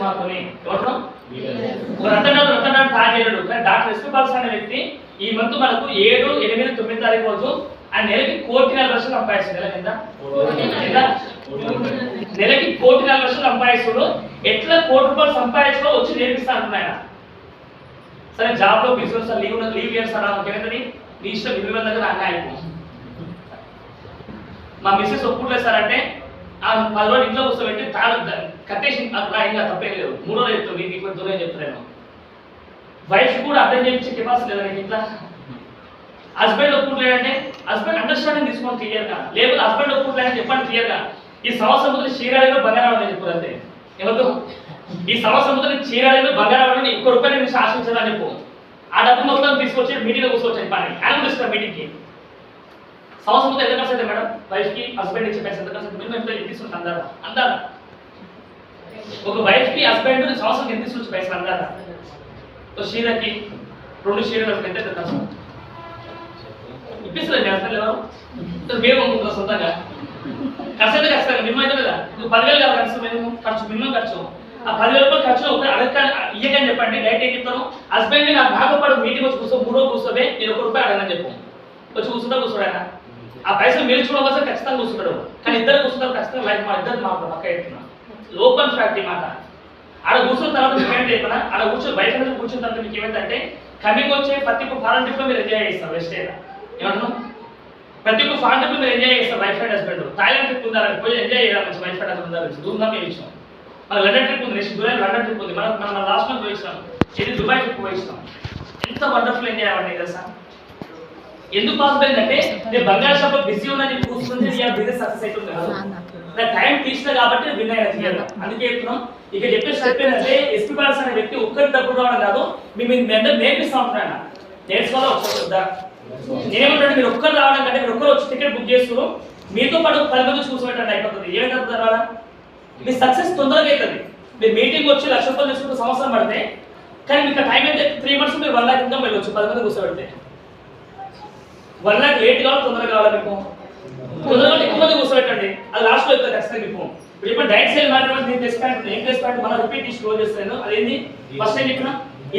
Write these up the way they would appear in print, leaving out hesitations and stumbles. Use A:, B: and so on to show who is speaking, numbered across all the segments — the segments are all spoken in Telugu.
A: మాత్రమే. ఎవరు ఒక రతనాడు తయారు చేయడు. కానీ డాక్టర్ ఎస్పీ బాలస్ అనే వ్యక్తి ఈ మంత్ మనకు 7, 8, 9 తారీఖు రోజు ఆ నెలకి 1,40,00,000 సంపాదించాడు. నెలకి 1,40,00,000 సంపాదిస్తాడు. ఎట్లా ₹1,00,00,000 సంపాదించడం వచ్చి నేర్పిస్తా అంటున్నాయన. సరే జాబ్ లో బిజినెస్ లీవ్ ఇయర్స్ అలా ఏమైందని నీ ఇష్టం విలువ దగ్గర అన్యాయం. మా మిస్సెస్ ఒప్పుకోలేదు సార్ అంటే 10 రోజులు ఇంట్లో కూర్చోబెట్టి కట్టేసి అట్లా ఇంకా తప్పేం లేదు. 3 రోజులు చెప్తాను నీకు దూరం చెప్తాను. వైఫ్ కూడా అర్థం చేయించే కెపాసిటీ లేదా నీకు ఇట్లా. హస్బెండ్ ఒప్పుకోలేదంటే హస్బెండ్ అండర్స్టాండింగ్ తీసుకోండి క్లియర్గా. లేకపోతే హస్బెండ్ ఒప్పుకోలేదని చెప్పండి క్లియర్గా. ఈ సముద్రం చీరాడిలో బంగారం అని చెప్పు అంతే. ఎవరు ఈ సముద్రం చీరాడిలో బంగారం ₹1 నేను శాసించాలని చెప్పు. ఆ డబ్బు మొత్తం తీసుకొచ్చి మీటింగ్లో కూర్చోవచ్చు పని ఆయన ఇస్తాను మీటింగ్కి. సంవత్సరం ఎంత ఖర్చు అయితే మేడం వైఫ్కి హస్బెండ్ ఇచ్చే పైసలు ఎంత ఖర్చు మినిమం ఎంత తీసుకుంటారు అందారా? ఒక వైఫ్కి హస్బెండ్ సంవత్సరం ఎంత తీసుకొచ్చి పైసలు అందారా? చీరకి 2 చీరలకు ఎంత ఖర్చు ఇప్పిస్తుంది చేస్తారు ఎవరు మేము అనుకుంటున్నాం సొంతంగా. ఖర్చు అయితే ఖచ్చితంగా మినిమం అయితే కదా. నువ్వు 10,000 కాదు ఖర్చు మినిమం ఖర్చు. ఆ ₹10,000 ఖర్చు ఇయ్యకని చెప్పండి. డైరెక్ట్ ఏం చెప్తాను హస్బెండ్ నాకు బాగుపడు మీటింగ్ వచ్చి కూర్చో 3 రోజులు కూర్చోవే నేను ₹1 అడగని చెప్పు. వచ్చి కూర్చుంటాడు ఆ పైసలు మేల్చుకోవడం కోసం ఖచ్చితంగా కూర్చుంటాడు. కానీ ఇద్దరు కూర్చుంటారు ఖచ్చితంగా లైఫ్ మా ఇద్దరు మాట్లాడు పక్క ఎత్తున్నా ఓపెన్ ఫ్యాక్ట్ ఈ మాట. ఆడ కూర్చున్న తర్వాత మీకు ఏమైతే చెప్పినా ఆడ బయట కూర్చున్న తర్వాత మీకు ఏమైందంటే కమింగ్ వచ్చే ప్రతి ఒక్క ఫారెన్ ట్రిప్ మీరు ఎంజాయ్ చేస్తారు. వెస్ట్ ఏరియా ఏమంటున్నాం ప్రతి ఒక్క ఫారెన్ ట్రిప్ మీరు ఎంజాయ్ చేస్తారు. Wife and husband Thailand trip ఉండాలని పోయి ఎంజాయ్ చేయాలి మంచి వైఫ్ అండ్ హస్బెండ్ ఉండాలి దూరంగా మేము ఇచ్చాం. మన లండన్ ట్రిప్ ఉంది నెక్స్ట్ జూలై లండన్ ట్రిప్ ఉంది. మనం లాస్ట్ మంత్ పోయిస్తాం. ఇది దుబాయ్ ట్రిప్ పోయిస్తాం. ఎంత వండర్ఫుల్ ఎంజాయ్ అవ్వండి తెలుసా. ఎందుకు పాసిబుల్ అయిందంటే నేను బంగారు షాప్ లో బిజీ ఉన్నది కూర్చుంటే బిజినెస్ సక్సెస్ అవుతుంది కాదు. నా టైం తీసిన కాబట్టి విన్ అయినా తీయాలి. అందుకే చెప్తున్నాం ఇక చెప్పే స్టెప్ ఏంటంటే ఎస్పీ బాలస్ అనే వ్యక్తి ఒక్కరి డబ్బు రావడం కాదు మేము నేర్పిస్తా ఉంటున్నాను. నేర్చుకోవాలో వస్తుందా నేనేమంటే మీరు ఒక్కరు రావడం కంటే మీరు ఒక్కరు వచ్చి టికెట్ బుక్ చేస్తూ మీతో పాటు 10 మంది చూసుకునేటట్టు అయిపోతుంది. ఏమైతే రావాలా మీ సక్సెస్ తొందరగా అవుతుంది. మీరు మీటింగ్ వచ్చి ₹1,00,000 తీసుకుంటే సంవత్సరం పడితే కానీ మీకు టైం అయితే 3 months మీరు 1 lakh ఇన్కమ్ వెళ్ళొచ్చు 10 మంది కూర్చోబెడితే. 1 lakh లేట్ కావాలి తొందరగా కావాలి మీకు తొందరగా ఎక్కువ మంది కూర్చోబెట్టండి. అది లాస్ట్ లో వెళ్తారు ఖచ్చితంగా మీకు. ఇప్పుడు ఇప్పుడు డైరెక్ట్ సేల్ మార్కెట్ నేను ప్లేస్మెంట్ ఏం ప్లేస్మెంట్ మనం రిపీట్ క్లోజ్ చేస్తాను. అదేంటి ఫస్ట్ ఏం చెప్పిన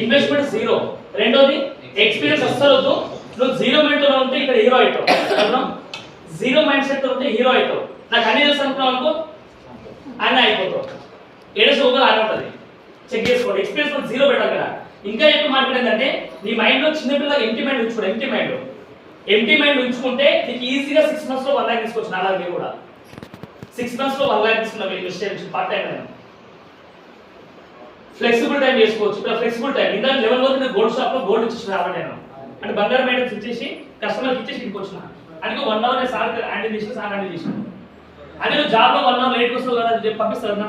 A: ఇన్వెస్ట్మెంట్ 0. రెండోది ఎక్స్పీరియన్స్ అస్సలు వద్దు. నువ్వు 0 మైండ్ లో ఉంటే ఇక్కడ హీరో అవుతావు. 0 మైండ్ సెట్ తో ఉంటే హీరో అవుతావు. నాకు అన్ని తెలుసు అనుకున్నావు అనుకో ఆయన అయిపోతావు. ఏడేసి ఒకరు ఆనే ఉంటుంది చెక్ చేసుకోండి. ఎక్స్పీరియన్స్ 0 పెట్టాలి కదా. ఇంకా ఎక్కువ మార్కెట్ ఏంటంటే నీ మైండ్ లో చిన్నపిల్లగా ఎంటీ మైండ్ ఉంచుకోండి. ఎంటీ మైండ్ ఉంచుకుంటే నీకు ఈజీగా 6 months లో 1 lakh తీసుకోవచ్చు. అలాగే కూడా 6 months లో 1 lakh తీసుకున్నావు ఇన్వెస్ట్ పార్ట్ టైం అయినా ఫ్లెక్సిబుల్ టైం చేసుకోవచ్చు. ఇప్పుడు ఫ్లెక్సిబుల్ టైం ఇందా లెవెల్ వరకు నేను గోల్డ్ షాప్ లో గోల్డ్ ఇచ్చి రావాలి నేను అంటే బంగారం ఐటమ్స్ ఇచ్చేసి కస్టమర్కి ఇచ్చేసి ఇంటికి వచ్చిన అందుకే 1 hour నేను సార్ హ్యాండిల్ చేసిన సార్ హ్యాండిల్ చేసాను. అదే నువ్వు జాబ్ లో 1 hour లేట్ వస్తావు కదా చెప్పి పంపిస్తాను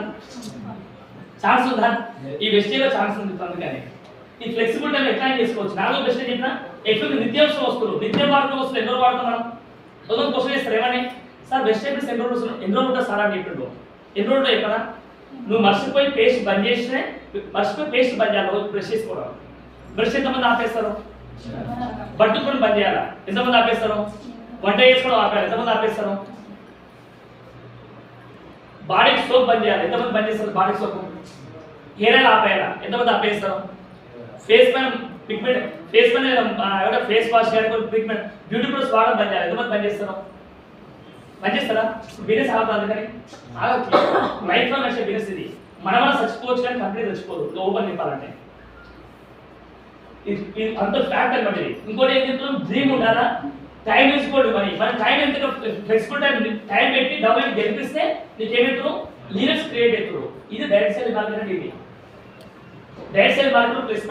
A: ఛాన్స్ ఉందా? ఈ వెస్టేలో ఛాన్స్ ఉంది. అందుకని ఈ ఫ్లెక్సిబుల్ టైం ఎట్లా చేసుకోవచ్చు. నాలుగు బెస్ట్ చెప్పిన ఎక్కువ నిత్యావసర వస్తువులు నిత్యం వాడుతున్న వస్తువులు ఎన్నో వాడతాం మనం. కొంచెం క్వశ్చన్ చేస్తారు ఏమని సార్ బెస్ట్ చెప్పేసి ఎన్ని రోజులు ఉంటుంది సార్ అని చెప్పిండు. ఎన్ని రోజులు చెప్పనా నువ్వు మర్చిపోయి పేస్ట్ బంద్ చేస్తే మర్చిపోయి పేస్ట్ బంద్ చేయాలి. రోజు బ్రష్ చేసుకోవడం బ్రష్ ఎంతమంది ఆపేస్తారు? బట్టుకొని బంద్ చేయాలా? ఎంతమంది ఆపేస్తారు? వంట చేసుకోవడం ఆపాలి. ఎంతమంది ఆపేస్తారు? బాడీకి సోప్ బంద్ చేయాలి. ఎంతమంది బంద్ చేస్తారు? బాడీ సోప్ హెయిర్ ఆయిల్ ఆపేయాలా? ఎంతమంది ఆపేస్తారు? ఫేస్ పైన పిగ్మెంట్ ఫేస్ పైన ఫేస్ వాష్ చేయాలి పిగ్మెంట్ బ్యూటీ ప్రొడక్ట్స్ వాడడం బంద్ చేయాలి. ఎంతమంది బంద్ చేస్తారు? బంద్ చేస్తారా? బిజినెస్ ఆగుతుంది. అందుకని లైఫ్ లో నచ్చే బిజినెస్ ఇది. మనం చచ్చిపోవచ్చు కానీ కంపెనీ చచ్చిపోదు ఓపెన్ చెప్పాలంటే. ఇది అంత ఫ్యాక్ట్ అనమాట. ఇంకోటి ఏం చెప్తున్నాం డ్రీమ్ ఉండాలా టైం తీసుకోండి. మన టైం ఎంత ఫ్లెక్సిబుల్ టైం పెట్టి డబ్బు గెలిపిస్తే నీకేమవుతారు లీడర్స్ క్రియేట్ అవుతారు. ఇది డైరెక్ట్ సేల్ మార్కెట్. ఇది డైరెక్ట్ సేల్ మార్కెట్ ప్లస్